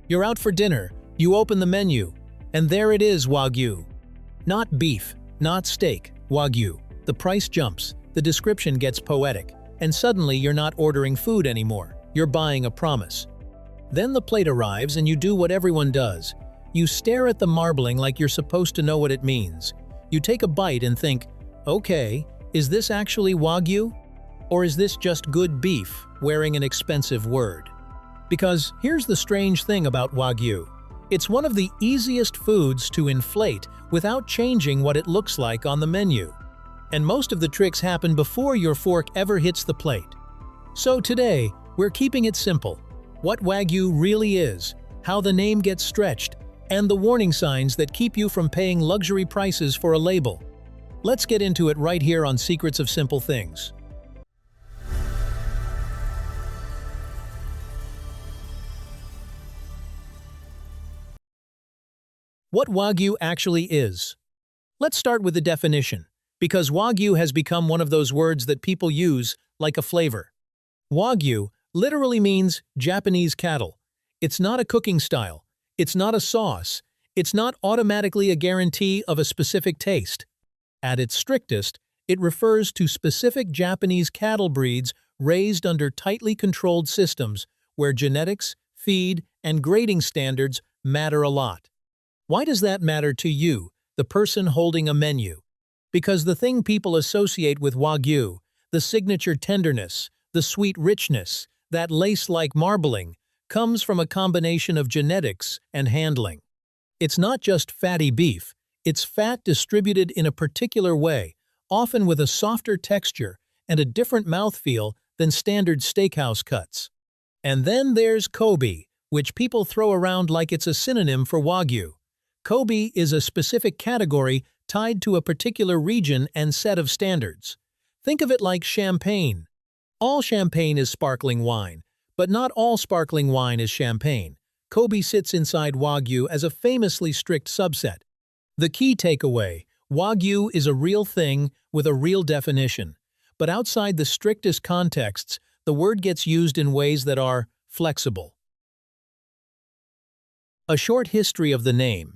You're out for dinner, you open the menu, and there it is, Wagyu. Not beef, not steak, Wagyu. The price jumps, the description gets poetic, and suddenly you're not ordering food anymore, you're buying a promise. Then the plate arrives and you do what everyone does. You stare at the marbling like you're supposed to know what it means. You take a bite and think, okay, is this actually Wagyu? Or is this just good beef wearing an expensive word? Because here's the strange thing about Wagyu. It's one of the easiest foods to inflate without changing what it looks like on the menu. And most of the tricks happen before your fork ever hits the plate. So today, we're keeping it simple. What Wagyu really is, how the name gets stretched, and the warning signs that keep you from paying luxury prices for a label. Let's get into it right here on Secrets of Simple Things. What Wagyu actually is. Let's start with the definition, because Wagyu has become one of those words that people use like a flavor. Wagyu literally means Japanese cattle. It's not a cooking style. It's not a sauce. It's not automatically a guarantee of a specific taste. At its strictest, it refers to specific Japanese cattle breeds raised under tightly controlled systems where genetics, feed, and grading standards matter a lot. Why does that matter to you, the person holding a menu? Because the thing people associate with Wagyu, the signature tenderness, the sweet richness, that lace-like marbling, comes from a combination of genetics and handling. It's not just fatty beef, it's fat distributed in a particular way, often with a softer texture and a different mouthfeel than standard steakhouse cuts. And then there's Kobe, which people throw around like it's a synonym for Wagyu. Kobe is a specific category tied to a particular region and set of standards. Think of it like champagne. All champagne is sparkling wine, but not all sparkling wine is champagne. Kobe sits inside Wagyu as a famously strict subset. The key takeaway: Wagyu is a real thing with a real definition. But outside the strictest contexts, the word gets used in ways that are flexible. A short history of the name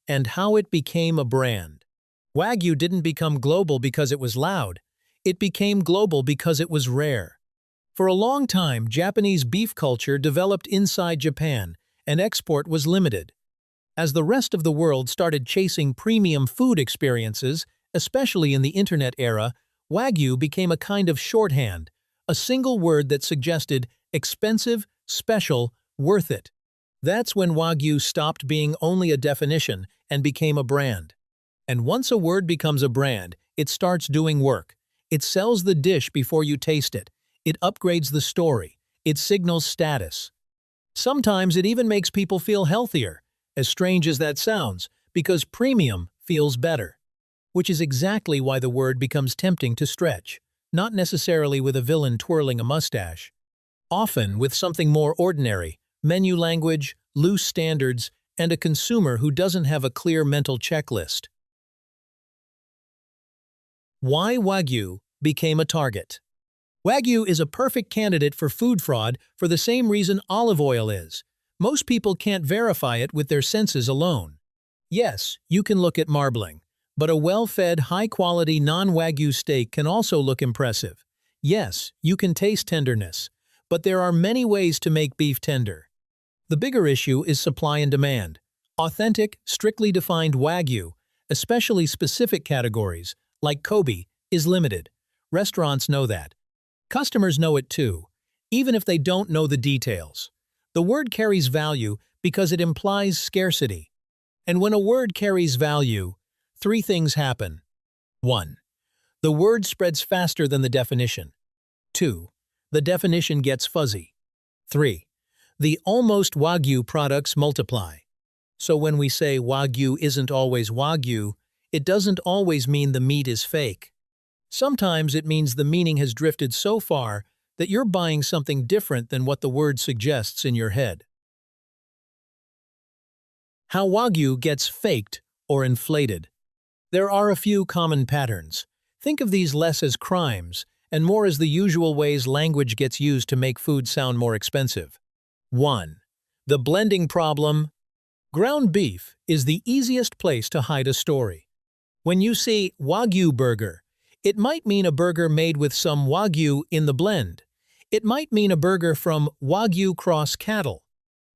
and how it became a brand. Wagyu didn't become global because it was loud. It became global because it was rare. For a long time, Japanese beef culture developed inside Japan, and export was limited. As the rest of the world started chasing premium food experiences, especially in the internet era, Wagyu became a kind of shorthand, a single word that suggested expensive, special, worth it. That's when Wagyu stopped being only a definition and became a brand. And once a word becomes a brand, it starts doing work. It sells the dish before you taste it. It upgrades the story. It signals status. Sometimes it even makes people feel healthier, as strange as that sounds, because premium feels better. Which is exactly why the word becomes tempting to stretch, not necessarily with a villain twirling a mustache. Often with something more ordinary, menu language, loose standards, and a consumer who doesn't have a clear mental checklist. Why Wagyu became a target. Wagyu is a perfect candidate for food fraud for the same reason olive oil is. Most people can't verify it with their senses alone. Yes, you can look at marbling, but a well-fed, high-quality non-Wagyu steak can also look impressive. Yes, you can taste tenderness, but there are many ways to make beef tender. The bigger issue is supply and demand. Authentic, strictly defined Wagyu, especially specific categories, like Kobe, is limited. Restaurants know that. Customers know it too, even if they don't know the details. The word carries value because it implies scarcity. And when a word carries value, three things happen. 1. The word spreads faster than the definition. 2. The definition gets fuzzy. 3. The almost Wagyu products multiply. So when we say Wagyu isn't always Wagyu, it doesn't always mean the meat is fake. Sometimes it means the meaning has drifted so far that you're buying something different than what the word suggests in your head. How Wagyu gets faked or inflated. There are a few common patterns. Think of these less as crimes and more as the usual ways language gets used to make food sound more expensive. 1. The blending problem. Ground beef is the easiest place to hide a story. When you see Wagyu burger, it might mean a burger made with some Wagyu in the blend. It might mean a burger from Wagyu cross cattle.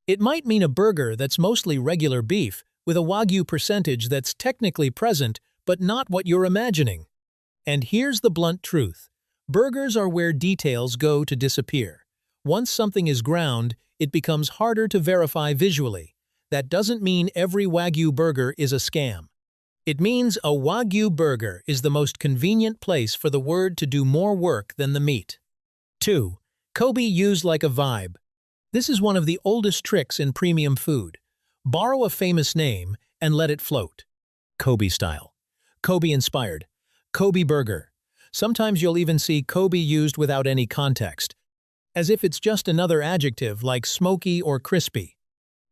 It might mean a burger that's mostly regular beef with a Wagyu percentage that's technically present but not what you're imagining. And here's the blunt truth. Burgers are where details go to disappear. Once something is ground, it becomes harder to verify visually. That doesn't mean every Wagyu burger is a scam. It means a Wagyu burger is the most convenient place for the word to do more work than the meat. 2. Kobe used like a vibe. This is one of the oldest tricks in premium food. Borrow a famous name and let it float. Kobe style. Kobe inspired. Kobe burger. Sometimes you'll even see Kobe used without any context, as if it's just another adjective like smoky or crispy.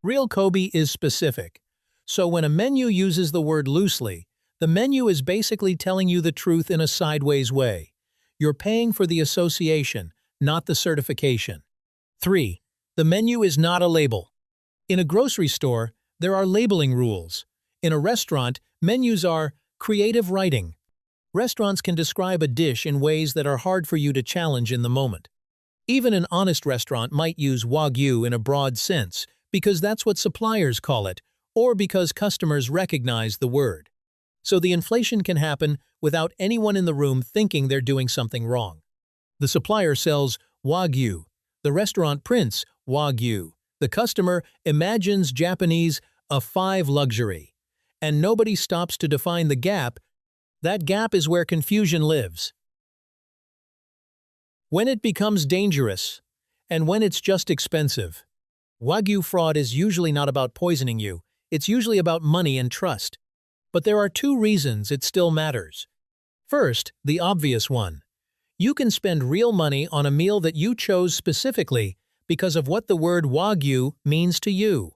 Real Kobe is specific. So when a menu uses the word loosely, the menu is basically telling you the truth in a sideways way. You're paying for the association, not the certification. 3. The menu is not a label. In a grocery store, there are labeling rules. In a restaurant, menus are creative writing. Restaurants can describe a dish in ways that are hard for you to challenge in the moment. Even an honest restaurant might use Wagyu in a broad sense because that's what suppliers call it, or because customers recognize the word. So the inflation can happen without anyone in the room thinking they're doing something wrong. The supplier sells Wagyu. The restaurant prints Wagyu. The customer imagines Japanese a 5 luxury. And nobody stops to define the gap. That gap is where confusion lives. When it becomes dangerous, and when it's just expensive. Wagyu fraud is usually not about poisoning you, it's usually about money and trust. But there are 2 reasons it still matters. First, the obvious one. You can spend real money on a meal that you chose specifically because of what the word Wagyu means to you.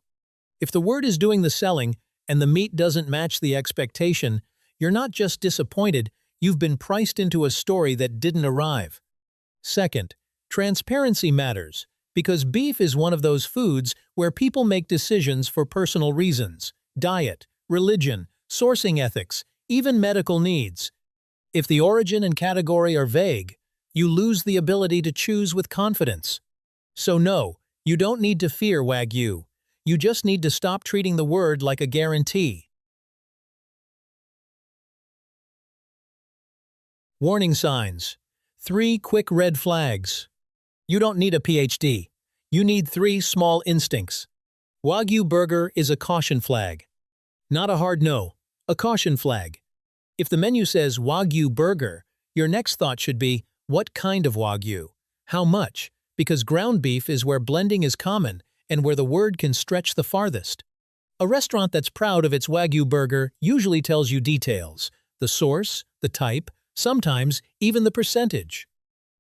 If the word is doing the selling and the meat doesn't match the expectation, you're not just disappointed, you've been priced into a story that didn't arrive. Second, transparency matters, because beef is one of those foods where people make decisions for personal reasons, diet, religion, sourcing ethics, even medical needs. If the origin and category are vague, you lose the ability to choose with confidence. So no, you don't need to fear Wagyu. You just need to stop treating the word like a guarantee. Warning signs. 3 quick red flags. You don't need a PhD. You need 3 small instincts. Wagyu burger is a caution flag. Not a hard no, a caution flag. If the menu says Wagyu burger, your next thought should be, what kind of Wagyu? How much? Because ground beef is where blending is common and where the word can stretch the farthest. A restaurant that's proud of its Wagyu burger usually tells you details, the source, the type, sometimes even the percentage.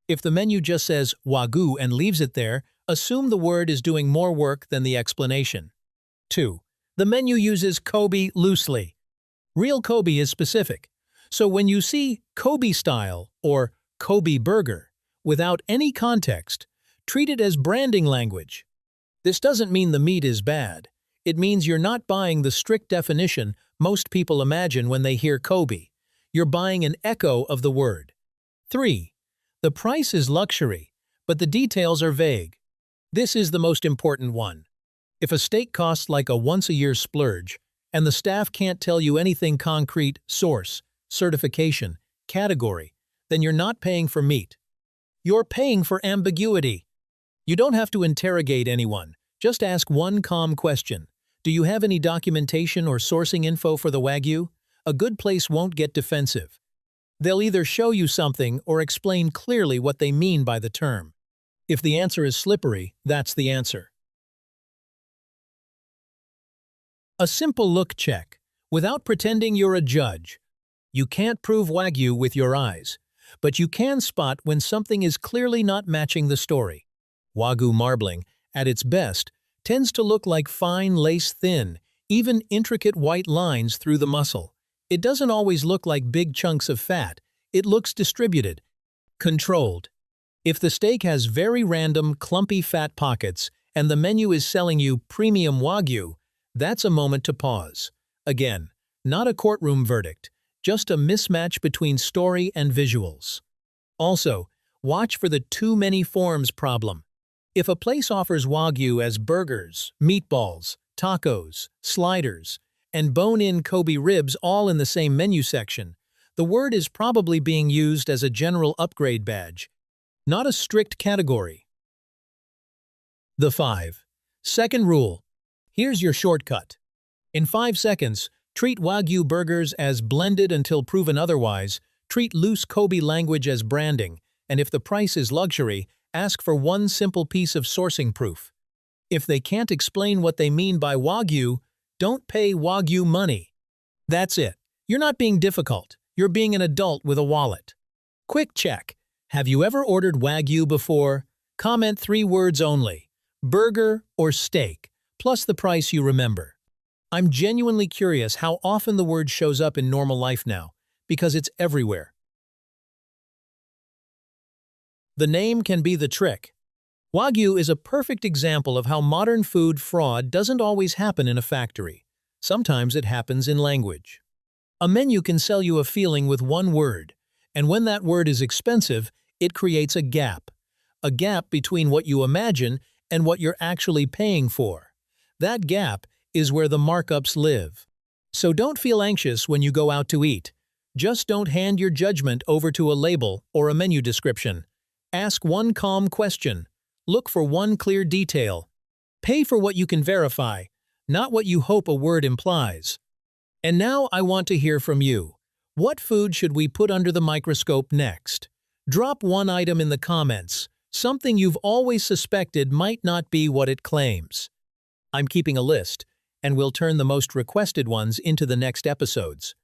If the menu just says Wagyu and leaves it there, assume the word is doing more work than the explanation. 2. The menu uses Kobe loosely. Real Kobe is specific. So when you see Kobe style or Kobe burger, without any context, treat it as branding language. This doesn't mean the meat is bad. It means you're not buying the strict definition most people imagine when they hear Kobe. You're buying an echo of the word. 3. The price is luxury, but the details are vague. This is the most important one. If a steak costs like a once-a-year splurge, and the staff can't tell you anything concrete, source, certification, category, then you're not paying for meat. You're paying for ambiguity. You don't have to interrogate anyone. Just ask one calm question. Do you have any documentation or sourcing info for the Wagyu? A good place won't get defensive. They'll either show you something or explain clearly what they mean by the term. If the answer is slippery, that's the answer. A simple look check, without pretending you're a judge. You can't prove Wagyu with your eyes, but you can spot when something is clearly not matching the story. Wagyu marbling, at its best, tends to look like fine lace thin, even intricate white lines through the muscle. It doesn't always look like big chunks of fat. It looks distributed, controlled. If the steak has very random, clumpy fat pockets and the menu is selling you premium Wagyu, that's a moment to pause. Again, not a courtroom verdict, just a mismatch between story and visuals. Also, watch for the too many forms problem. If a place offers Wagyu as burgers, meatballs, tacos, sliders, and bone-in Kobe ribs all in the same menu section, the word is probably being used as a general upgrade badge, not a strict category. The 5-second rule. Here's your shortcut. In 5 seconds, treat Wagyu burgers as blended until proven otherwise, treat loose Kobe language as branding, and if the price is luxury, ask for one simple piece of sourcing proof. If they can't explain what they mean by Wagyu, don't pay Wagyu money. That's it. You're not being difficult. You're being an adult with a wallet. Quick check. Have you ever ordered Wagyu before? Comment 3 words only. Burger or steak, plus the price you remember. I'm genuinely curious how often the word shows up in normal life now, because it's everywhere. The name can be the trick. Wagyu is a perfect example of how modern food fraud doesn't always happen in a factory. Sometimes it happens in language. A menu can sell you a feeling with one word, and when that word is expensive, it creates a gap between what you imagine and what you're actually paying for. That gap is where the markups live. So don't feel anxious when you go out to eat. Just don't hand your judgment over to a label or a menu description. Ask one calm question. Look for one clear detail. Pay for what you can verify, not what you hope a word implies. And now I want to hear from you. What food should we put under the microscope next? Drop one item in the comments, something you've always suspected might not be what it claims. I'm keeping a list, and we'll turn the most requested ones into the next episodes.